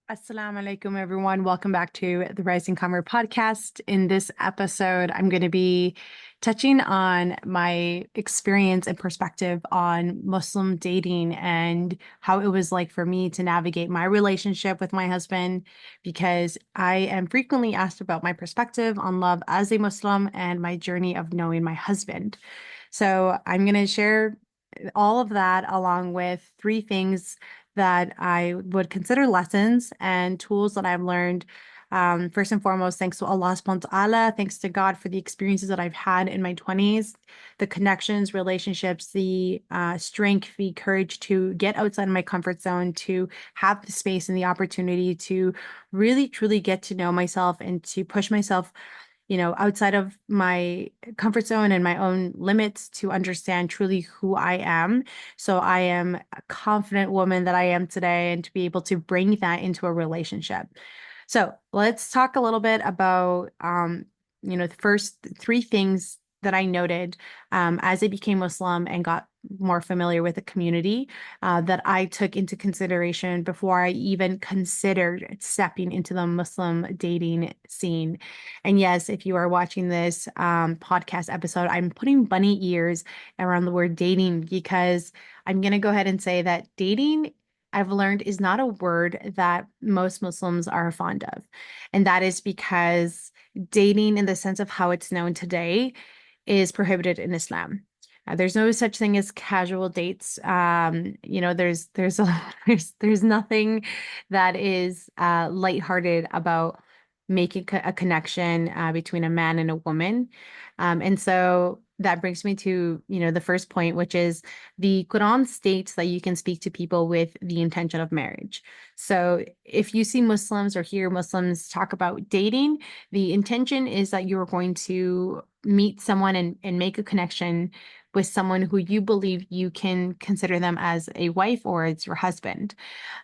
Assalamu alaikum, everyone. Welcome back to the Rising Comer podcast. In this episode, I'm going to be touching on my experience and perspective on Muslim dating and how it was like for me to navigate my relationship with my husband, because I am frequently asked about my perspective on love as a Muslim and my journey of knowing my husband. So I'm going to share all of that along with three things that I would consider lessons and tools that I've learned. First and foremost, thanks to Allah subhanahu wa ta'ala, thanks to God for the experiences that I've had in my 20s, the connections, relationships, the strength, the courage to get outside of my comfort zone, to have the space and the opportunity to really, truly get to know myself and to push myself outside of my comfort zone and my own limits to understand truly who I am. So I am a confident woman that I am today and to be able to bring that into a relationship. So let's talk a little bit about, the first three things that I noted as I became Muslim and got more familiar with the community that I took into consideration before I even considered stepping into the Muslim dating scene. And yes, if you are watching this podcast episode, I'm putting bunny ears around the word dating because I'm going to go ahead and say that dating, I've learned, is not a word that most Muslims are fond of. And that is because dating, in the sense of how it's known today, is prohibited in Islam. There's no such thing as casual dates. There's nothing that is lighthearted about making a connection between a man and a woman. And so that brings me to, the first point, which is the Quran states that you can speak to people with the intention of marriage. So if you see Muslims or hear Muslims talk about dating, the intention is that you're going to meet someone and make a connection with someone who you believe you can consider them as a wife or as your husband.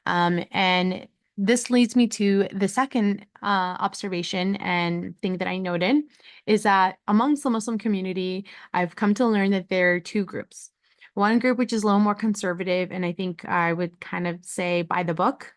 And this leads me to the second observation and thing that I noted is that amongst the Muslim community, I've come to learn that there are two groups. One group, which is a little more conservative, and I think I would kind of say by the book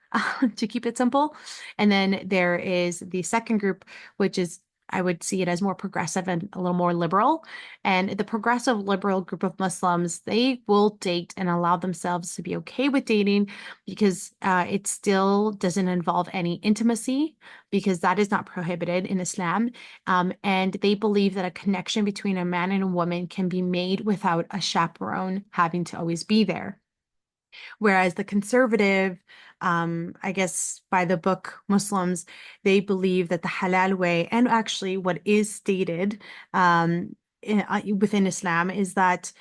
to keep it simple. And then there is the second group, which is I would see it as more progressive and a little more liberal. And the progressive liberal group of Muslims, they will date and allow themselves to be okay with dating because it still doesn't involve any intimacy, because that is not prohibited in Islam. And they believe that a connection between a man and a woman can be made without a chaperone having to always be there. Whereas the conservative, I guess by the book Muslims, they believe that the halal way, and actually what is stated within Islam, is that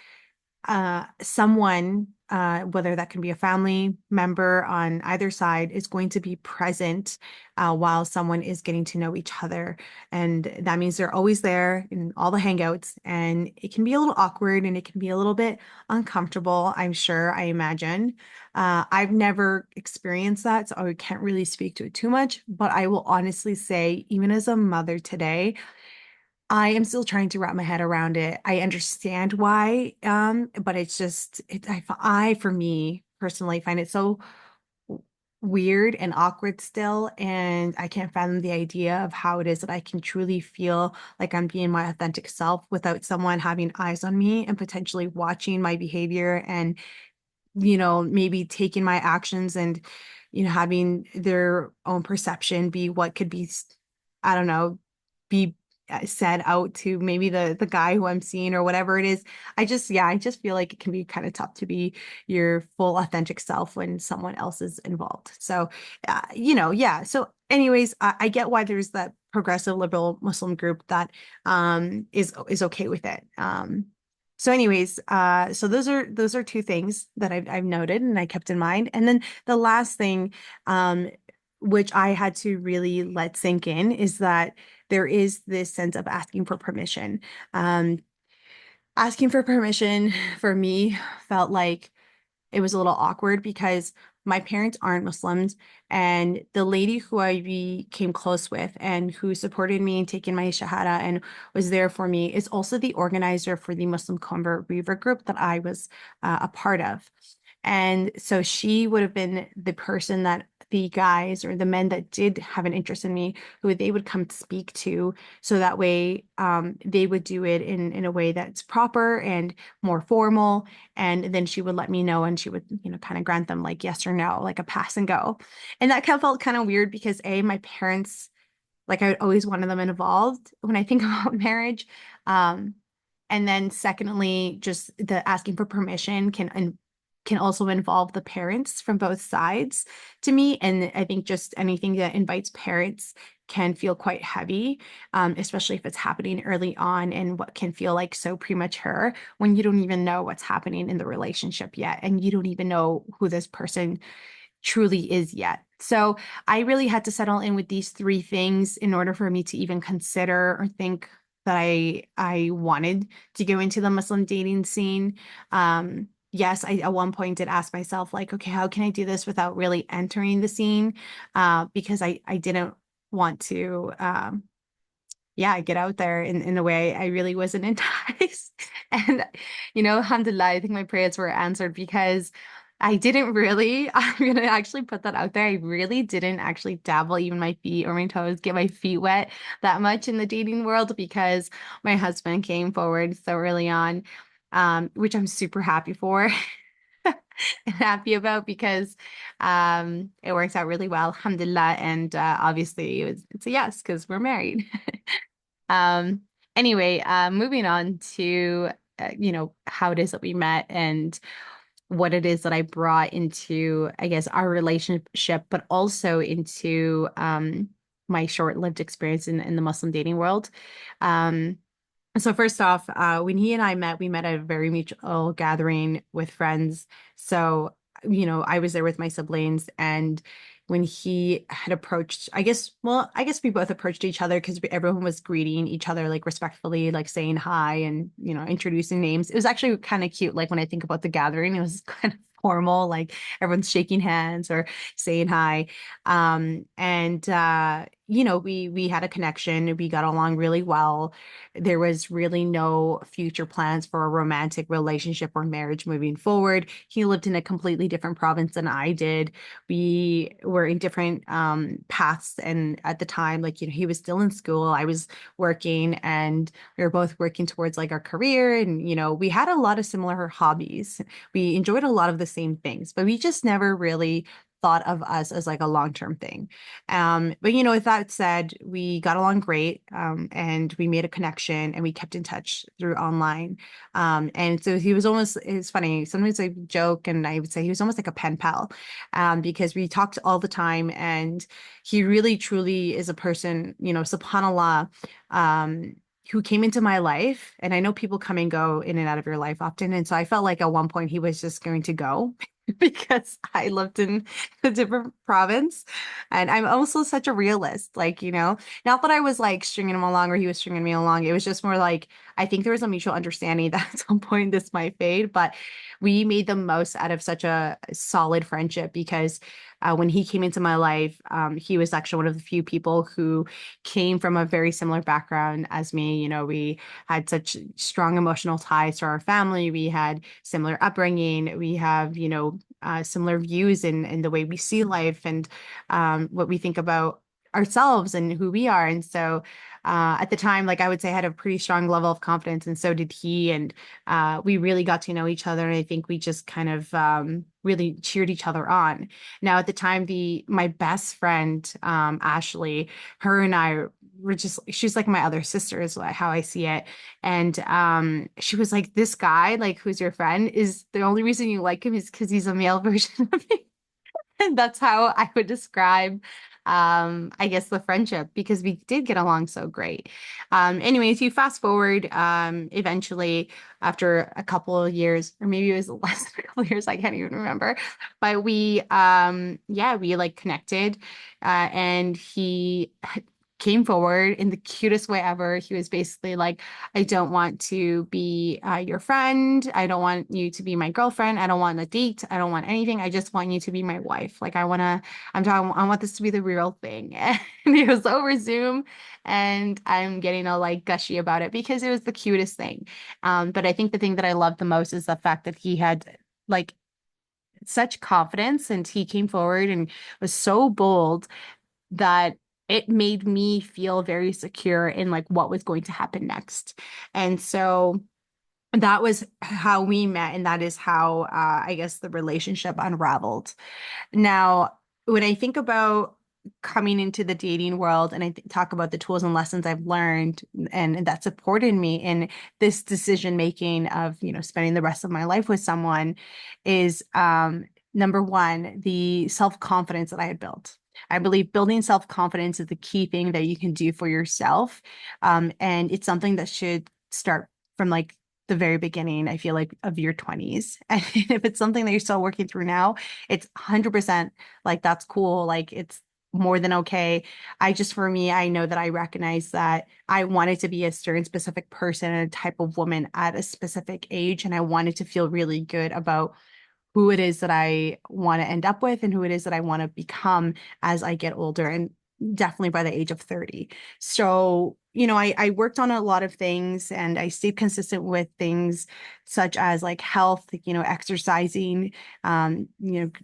someone, whether that can be a family member on either side, is going to be present while someone is getting to know each other. And that means they're always there in all the hangouts. And it can be a little awkward and it can be a little bit uncomfortable, I'm sure, I imagine. I've never experienced that, so I can't really speak to it too much. But I will honestly say, even as a mother today, I am still trying to wrap my head around it. I understand why, but it's just for me personally find it so weird and awkward still, and I can't fathom the idea of how it is that I can truly feel like I'm being my authentic self without someone having eyes on me and potentially watching my behavior and, maybe taking my actions and, having their own perception be what could be, I don't know, be said out to maybe the guy who I'm seeing or whatever it is. I just feel like it can be kind of tough to be your full authentic self when someone else is involved. So, yeah. So anyways, I get why there's that progressive liberal Muslim group that is okay with it. So anyways, so those are two things that I've noted and I kept in mind. And then the last thing, which I had to really let sink in, is that there is this sense of asking for permission. Um, Asking for permission for me felt like it was a little awkward because my parents aren't Muslims, and the lady who I became close with and who supported me in taking my Shahada and was there for me is also the organizer for the Muslim Convert Weaver group that I was a part of. And so she would have been the person that the guys or the men that did have an interest in me, who they would come to speak to, so that way they would do it in a way that's proper and more formal. And then she would let me know, and she would, kind of grant them like yes or no, like a pass and go. And that kind of felt kind of weird because my parents, like, I always wanted them involved when I think about marriage. Um, and then secondly, just the asking for permission can also involve the parents from both sides to me. And I think just anything that invites parents can feel quite heavy, especially if it's happening early on, and what can feel like so premature when you don't even know what's happening in the relationship yet, and you don't even know who this person truly is yet. So I really had to settle in with these three things in order for me to even consider or think that I wanted to go into the Muslim dating scene. Yes, I at one point did ask myself, like, okay, how can I do this without really entering the scene? Because I didn't want to yeah, get out there in a way I really wasn't enticed. And, alhamdulillah, I think my prayers were answered because I didn't really, I'm gonna actually put that out there. I really didn't actually dabble even my feet or my toes, get my feet wet that much in the dating world because my husband came forward so early on, which I'm super happy for and happy about because it works out really well, alhamdulillah. And obviously it's a yes because we're married. Um, anyway, moving on to, how it is that we met and what it is that I brought into, I guess, our relationship, but also into my short-lived experience in the Muslim dating world. Um, so first off, when he and I met, we met at a very mutual gathering with friends. So, I was there with my siblings, and when he had approached, I guess we both approached each other because everyone was greeting each other like respectfully, like saying hi and, introducing names. It was actually kind of cute. Like when I think about the gathering, it was kind of formal, like everyone's shaking hands or saying hi. And we had a connection. We got along really well. There was really no future plans for a romantic relationship or marriage moving forward. He lived in a completely different province than I did. We were in different paths. And at the time, like, he was still in school, I was working, and we were both working towards like our career. And, we had a lot of similar hobbies. We enjoyed a lot of the same things, but we just never really thought of us as like a long-term thing. But with that said, we got along great, and we made a connection and we kept in touch through online. And so he was almost, it's funny, sometimes I joke and I would say he was almost like a pen pal, because we talked all the time, and he really truly is a person, subhanAllah, who came into my life. And I know people come and go in and out of your life often. And so I felt like at one point he was just going to go because I lived in a different province. And I'm also such a realist, like, not that I was like stringing him along or he was stringing me along. It was just more like, I think there was a mutual understanding that at some point this might fade, but we made the most out of such a solid friendship because when he came into my life, he was actually one of the few people who came from a very similar background as me. We had such strong emotional ties to our family. We had similar upbringing. We have, similar views in the way we see life and what we think about ourselves and who we are. And so at the time, like I would say, I had a pretty strong level of confidence, and so did he. And we really got to know each other. And I think we just kind of really cheered each other on. Now, at the time, the my best friend, Ashley, her and I were just, she's like my other sister is how I see it. And she was like, this guy, like, who's your friend, is the only reason you like him is because he's a male version of me. And that's how I would describe, I guess, the friendship, because we did get along so great. Anyways, you fast forward, eventually, after a couple of years, or maybe it was less than a couple of years, I can't even remember. But yeah, we like connected, and he came forward in the cutest way ever. He was basically like, I don't want to be your friend. I don't want you to be my girlfriend. I don't want a date. I don't want anything. I just want you to be my wife. Like, I want this to be the real thing. And it was over Zoom, and I'm getting all like gushy about it because it was the cutest thing. But I think the thing that I loved the most is the fact that he had like such confidence, and he came forward and was so bold that it made me feel very secure in like what was going to happen next. And so that was how we met, and that is how I guess the relationship unraveled. Now, when I think about coming into the dating world and talk about the tools and lessons I've learned and that supported me in this decision making of, spending the rest of my life with someone is number one, the self-confidence that I had built. I believe building self-confidence is the key thing that you can do for yourself. And it's something that should start from like the very beginning, I feel like, of your 20s. And if it's something that you're still working through now, it's 100% like that's cool. Like it's more than okay. For me, I know that I recognize that I wanted to be a certain specific person and a type of woman at a specific age. And I wanted to feel really good about who it is that I want to end up with and who it is that I want to become as I get older, and definitely by the age of 30. So, I worked on a lot of things and I stayed consistent with things such as like health, exercising,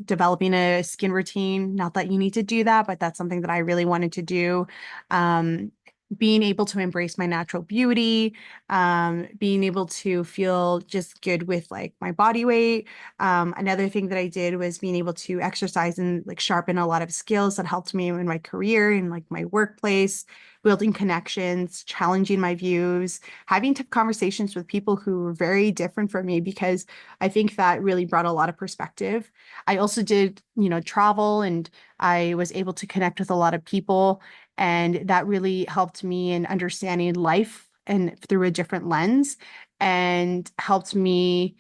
developing a skin routine. Not that you need to do that, but that's something that I really wanted to do. Um, Being able to embrace my natural beauty, being able to feel just good with like my body weight. Another thing that I did was being able to exercise and like sharpen a lot of skills that helped me in my career and like my workplace, building connections, challenging my views, having tough conversations with people who were very different from me, because I think that really brought a lot of perspective. I also did, travel, and I was able to connect with a lot of people, and that really helped me in understanding life and through a different lens, and helped me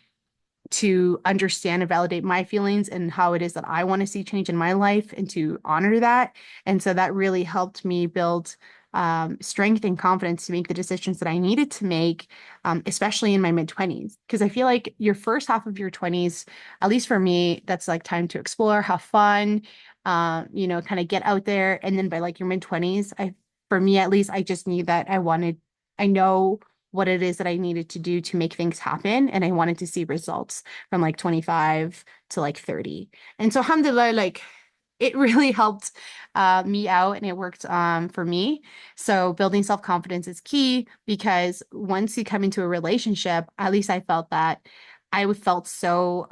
to understand and validate my feelings and how it is that I want to see change in my life and to honor that. And so that really helped me build strength and confidence to make the decisions that I needed to make, especially in my mid 20s. Because I feel like your first half of your 20s, at least for me, that's like time to explore, have fun, kind of get out there. And then by like your mid 20s, for me at least, I just knew that I know what it is that I needed to do to make things happen. And I wanted to see results from like 25 to like 30. And so alhamdulillah, like it really helped me out, and it worked for me. So building self-confidence is key, because once you come into a relationship, at least I felt that I felt so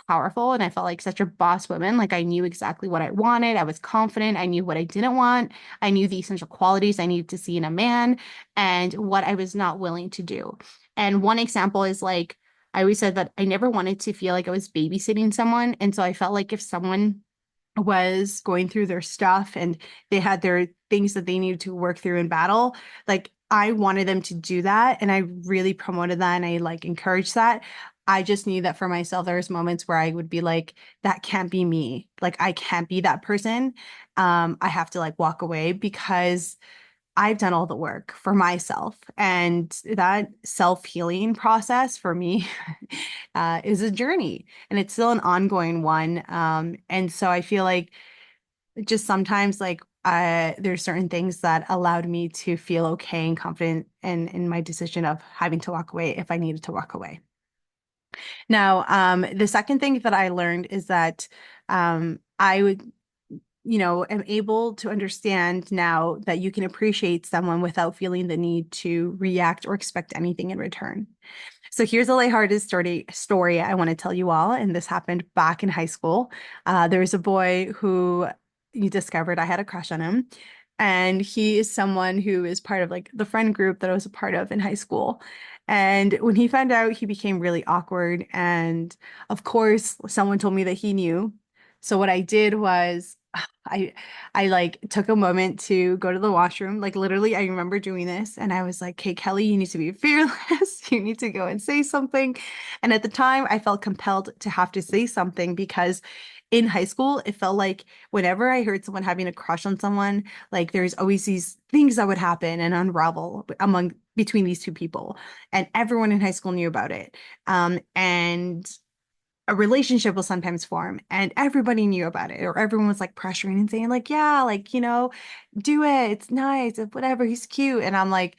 powerful, and I felt like such a boss woman. Like I knew exactly what I wanted. I was confident. I knew what I didn't want. I knew the essential qualities I needed to see in a man and what I was not willing to do. And one example is like, I always said that I never wanted to feel like I was babysitting someone. And so I felt like if someone was going through their stuff and they had their things that they needed to work through in battle, like I wanted them to do that, and I really promoted that and I like encouraged that. I just knew that for myself there was moments where I would be like, that can't be me, like I can't be that person. I have to like walk away, because I've done all the work for myself. And that self-healing process for me is a journey, and it's still an ongoing one. And so I feel like just sometimes like there's certain things that allowed me to feel okay and confident in my decision of having to walk away if I needed to walk away. Now, the second thing that I learned is that I would am able to understand now that you can appreciate someone without feeling the need to react or expect anything in return. So here's a lighthearted story I want to tell you all, and this happened back in high school. There was a boy who you discovered I had a crush on him, and he is someone who is part of like the friend group that I was a part of in high school. And when he found out, he became really awkward, and of course, someone told me that he knew. So what I did was I I like took a moment to go to the washroom. Like literally, I remember doing this and I was like, "Hey, Kelly, you need to be fearless. You need to go and say something." And at the time, I felt compelled to have to say something, because in high school, it felt like whenever I heard someone having a crush on someone, like there's always these things that would happen and unravel among between these two people. And everyone in high school knew about it. And a relationship will sometimes form and everybody knew about it, or everyone was like pressuring and saying like, yeah, like, do it, it's nice, whatever, he's cute. And I'm like,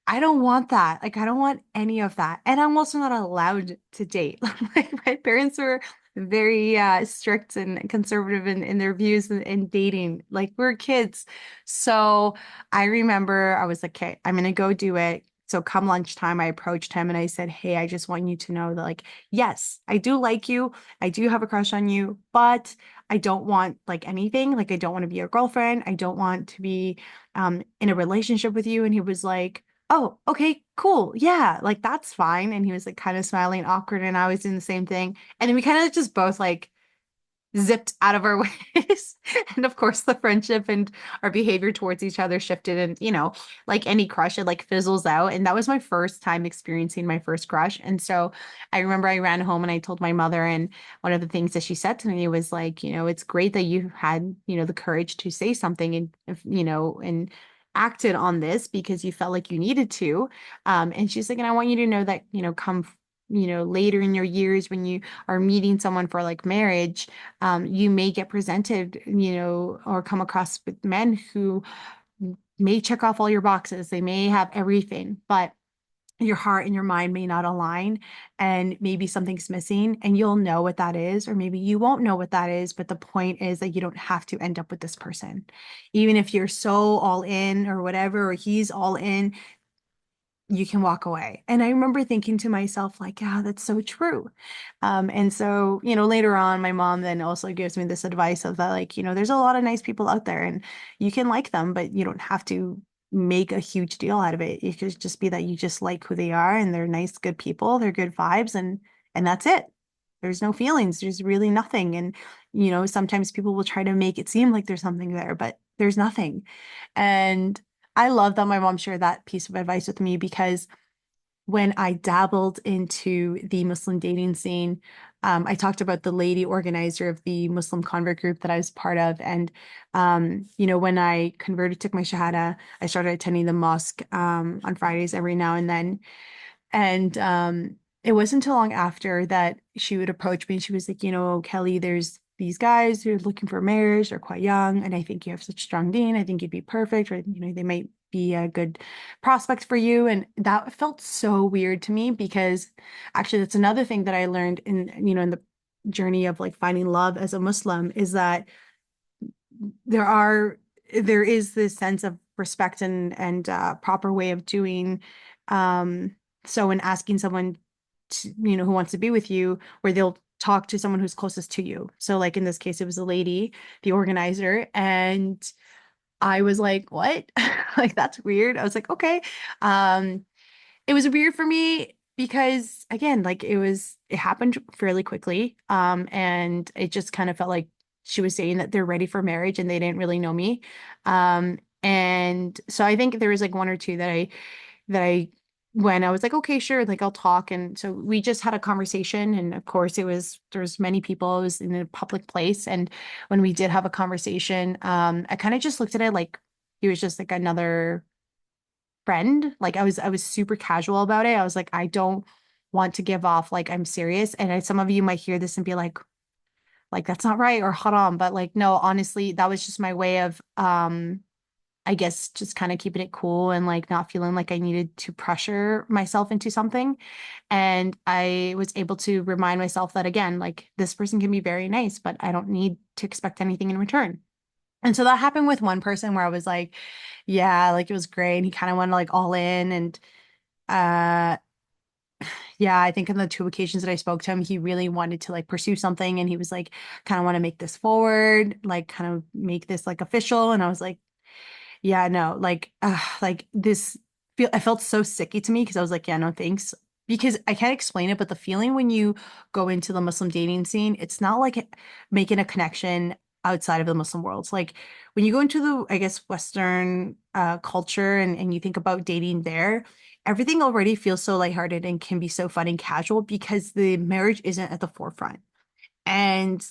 I don't want that. Like, I don't want any of that. And I'm also not allowed to date. Like, my parents were very strict and conservative in their views in dating. Like we're kids. So I remember I was like, okay, I'm gonna go do it. So come lunchtime, I approached him and I said, hey, I just want you to know that like, yes, I do like you. I do have a crush on you, but I don't want like anything. Like I don't want to be your girlfriend. I don't want to be in a relationship with you. And he was like, oh, okay, cool. Yeah, like that's fine. And he was like kind of smiling awkward and I was doing the same thing. And then we kind of just both like zipped out of our ways. And of course, the friendship and our behavior towards each other shifted. And, like any crush, it like fizzles out. And that was my first time experiencing my first crush. And so I remember I ran home and I told my mother, and one of the things that she said to me was like, it's great that you had, the courage to say something and acted on this because you felt like you needed to. And she's like, and I want you to know that, come later in your years when you are meeting someone for like marriage, you may get presented, or come across with men who may check off all your boxes. They may have everything, but your heart and your mind may not align, and maybe something's missing, and you'll know what that is, or maybe you won't know what that is. But the point is that you don't have to end up with this person. Even if you're so all in or whatever, or he's all in, you can walk away. And I remember thinking to myself, like, yeah, that's so true. And so, later on, my mom then also gives me this advice of that, like, there's a lot of nice people out there and you can like them, but you don't have to make a huge deal out of it. It could just be that you just like who they are and they're nice, good people, they're good vibes, and that's it. There's no feelings. There's really nothing. And, sometimes people will try to make it seem like there's something there, but there's nothing. And I love that my mom shared that piece of advice with me because when I dabbled into the Muslim dating scene, I talked about the lady organizer of the Muslim convert group that I was part of. And, when I converted, took my Shahada, I started attending the mosque on Fridays every now and then. And it wasn't too long after that she would approach me and she was like, Kelly, there's these guys who are looking for marriage. They're quite young. And I think you have such strong deen. I think you'd be perfect. Or, they might be a good prospect for you. And that felt so weird to me because actually that's another thing that I learned in the journey of like finding love as a Muslim is that there are there is this sense of respect and proper way of doing so in asking someone to, who wants to be with you, where they'll talk to someone who's closest to you. So like in this case it was a lady, the organizer, and I was like, what? Like that's weird. I was like, okay. It was weird for me because again, like it happened fairly quickly. And it just kind of felt like she was saying that they're ready for marriage and they didn't really know me. And so I think there was like one or two that I when I was like, okay, sure, like I'll talk. And so we just had a conversation. And of course there's many people, it was in a public place. And when we did have a conversation, I kind of just looked at it like he was just like another friend. Like I was super casual about it. I was like, I don't want to give off like I'm serious. And some of you might hear this and be like that's not right or haram. But like, no, honestly, that was just my way of I guess just kind of keeping it cool and like not feeling like I needed to pressure myself into something. And I was able to remind myself that again, like this person can be very nice, but I don't need to expect anything in return. And so that happened with one person where I was like, yeah, like it was great. And he kind of went like all in. And uh yeah, I think on the two occasions that I spoke to him, he really wanted to like pursue something. And he was like, kind of want to make this forward, like kind of make this like official. And I was like, yeah, no, like this I felt so sicky to me because I was like, yeah, no, thanks. Because I can't explain it, but the feeling when you go into the Muslim dating scene, it's not like making a connection outside of the Muslim world. It's like when you go into the, I guess, Western culture and you think about dating there, everything already feels so lighthearted and can be so fun and casual because the marriage isn't at the forefront. And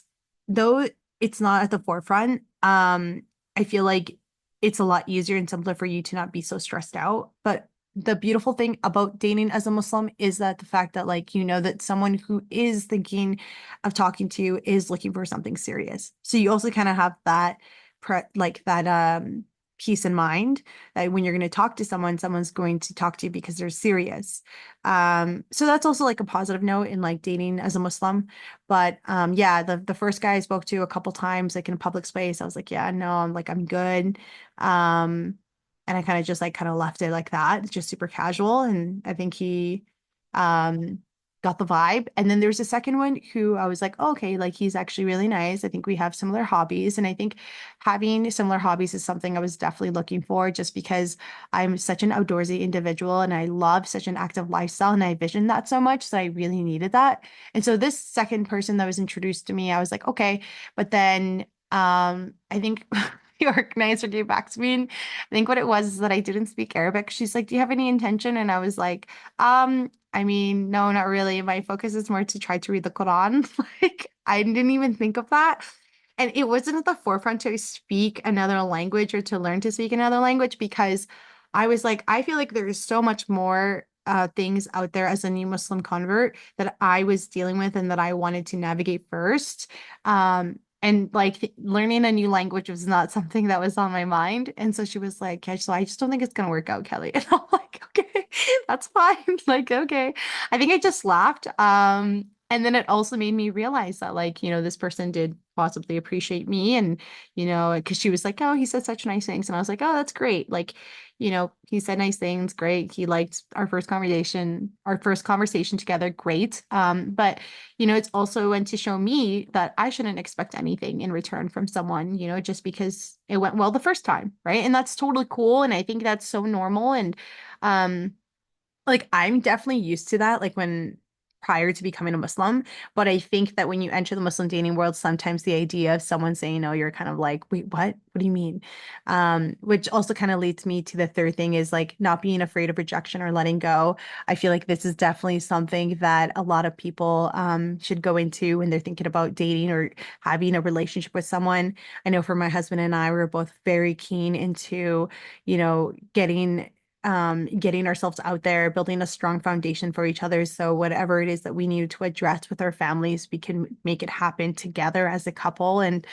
though it's not at the forefront, I feel like it's a lot easier and simpler for you to not be so stressed out. But the beautiful thing about dating as a Muslim is that the fact that like that someone who is thinking of talking to you is looking for something serious. So you also kind of have that like that peace in mind that when you're going to talk to someone, someone's going to talk to you because they're serious. So that's also like a positive note in like dating as a Muslim. But yeah, the first guy I spoke to a couple times, like in a public space, I was like, yeah, no, I'm good. Um, and I kind of just like kind of left it like that, just super casual. And I think he um got the vibe. And then there's a second one who I was like, oh, okay, like he's actually really nice. I think we have similar hobbies. And I think having similar hobbies is something I was definitely looking for just because I'm such an outdoorsy individual and I love such an active lifestyle and I visioned that so much that I really needed that. And so this second person that was introduced to me, I was like, okay. But then I think the organizer gave back to me and I think what it was is that I didn't speak Arabic. She's like, do you have any intention? And I was like, I mean, no, not really. My focus is more to try to read the Quran. Like, I didn't even think of that. And it wasn't at the forefront to speak another language or to learn to speak another language because I was like, I feel like there's so much more things out there as a new Muslim convert that I was dealing with and that I wanted to navigate first. And like learning a new language was not something that was on my mind. And so she was like, "Yeah, so I just don't think it's gonna work out, Kelly." And I'm like, okay, that's fine. Like, okay. I think I just laughed. And then it also made me realize that, like, this person did possibly appreciate me. And, because she was like, oh, he said such nice things. And I was like, oh, that's great. Like, he said nice things. Great. He liked our first conversation together. Great. But, it's also went to show me that I shouldn't expect anything in return from someone, just because it went well the first time. Right. And that's totally cool. And I think that's so normal. And, um, like I'm definitely used to that, like when prior to becoming a Muslim. But I think that when you enter the Muslim dating world, sometimes the idea of someone saying no, you're kind of like, wait, what? What do you mean? Which also kind of leads me to the third thing is like not being afraid of rejection or letting go. I feel like this is definitely something that a lot of people should go into when they're thinking about dating or having a relationship with someone. I know for my husband and I, we were both very keen into, getting ourselves out there, building a strong foundation for each other. So whatever it is that we need to address with our families, we can make it happen together as a couple. And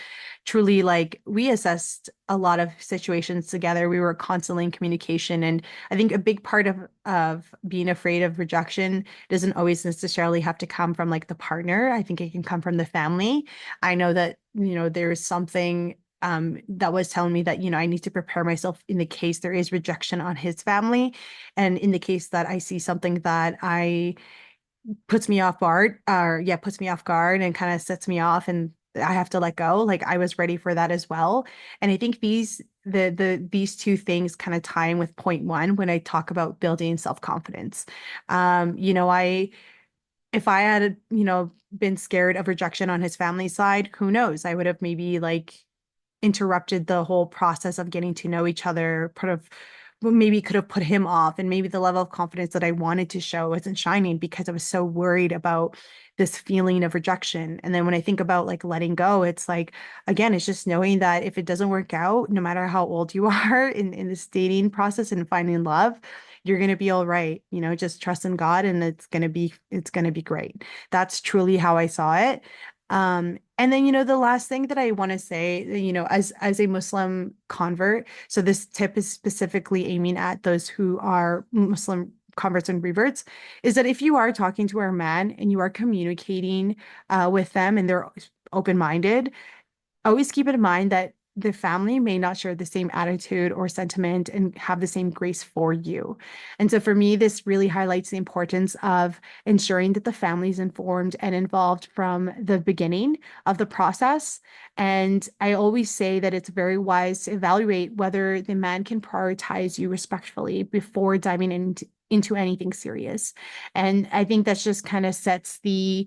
truly, like we assessed a lot of situations together. We were constantly in communication. And I think a big part of being afraid of rejection doesn't always necessarily have to come from like the partner. I think it can come from the family. I know that, there's something that was telling me that, I need to prepare myself in the case there is rejection on his family. And in the case that I see something that I puts me off guard and kind of sets me off and I have to let go. Like I was ready for that as well. And I think these two things kind of tie in with point one when I talk about building self-confidence. I if I had, been scared of rejection on his family side, who knows? I would have maybe like interrupted the whole process of getting to know each other, maybe could have put him off. And maybe the level of confidence that I wanted to show wasn't shining because I was so worried about this feeling of rejection. And then when I think about like letting go, it's like, again, it's just knowing that if it doesn't work out, no matter how old you are in this dating process and finding love, you're going to be all right. Just trust in God and it's going to be great. That's truly how I saw it. And then, the last thing that I want to say, as a Muslim convert, so this tip is specifically aiming at those who are Muslim converts and reverts, is that if you are talking to a man and you are communicating with them and they're open-minded, always keep in mind that the family may not share the same attitude or sentiment and have the same grace for you. And so for me, this really highlights the importance of ensuring that the family is informed and involved from the beginning of the process. And I always say that it's very wise to evaluate whether the man can prioritize you respectfully before diving into anything serious. And I think that's just kind of sets you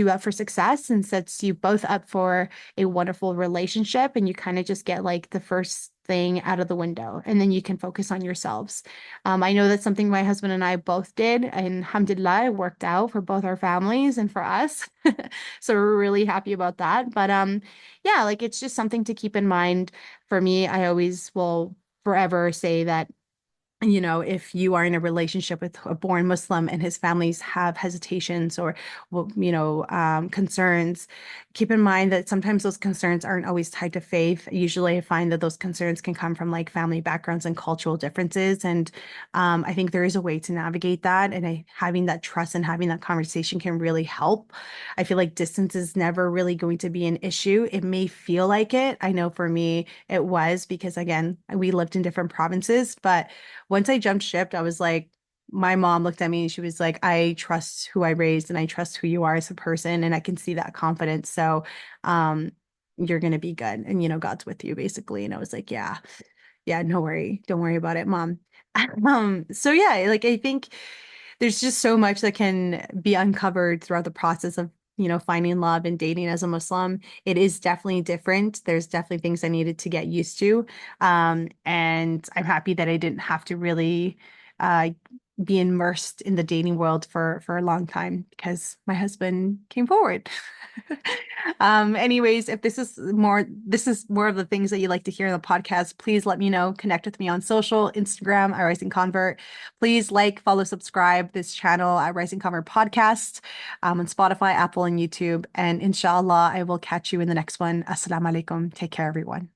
up for success and sets you both up for a wonderful relationship. And you kind of just get like the first thing out of the window and then you can focus on yourselves. I know that's something my husband and I both did, and alhamdulillah, it worked out for both our families and for us. So we're really happy about that. But yeah, like it's just something to keep in mind. For me, I always will forever say that if you are in a relationship with a born Muslim and his families have hesitations or, well, concerns, keep in mind that sometimes those concerns aren't always tied to faith. Usually, I find that those concerns can come from like family backgrounds and cultural differences. And I think there is a way to navigate that. And having that trust and having that conversation can really help. I feel like distance is never really going to be an issue. It may feel like it. I know for me, it was because, again, we lived in different provinces, but once I jumped ship, I was like, my mom looked at me and she was like, I trust who I raised and I trust who you are as a person. And I can see that confidence. So, um, you're going to be good. And, God's with you basically. And I was like, yeah, yeah, no worry. Don't worry about it, mom. So yeah, like I think there's just so much that can be uncovered throughout the process of, finding love and dating as a Muslim. It is definitely different. There's definitely things I needed to get used to. And I'm happy that I didn't have to really uh, be immersed in the dating world for a long time because my husband came forward. Anyways, if this is more of the things that you like to hear in the podcast, please let me know. Connect with me on social, Instagram at Rising Convert. Please like, follow, subscribe this channel at Rising Convert Podcast on Spotify, Apple, and YouTube. And inshallah, I will catch you in the next one. Assalamu alaikum. Take care, everyone.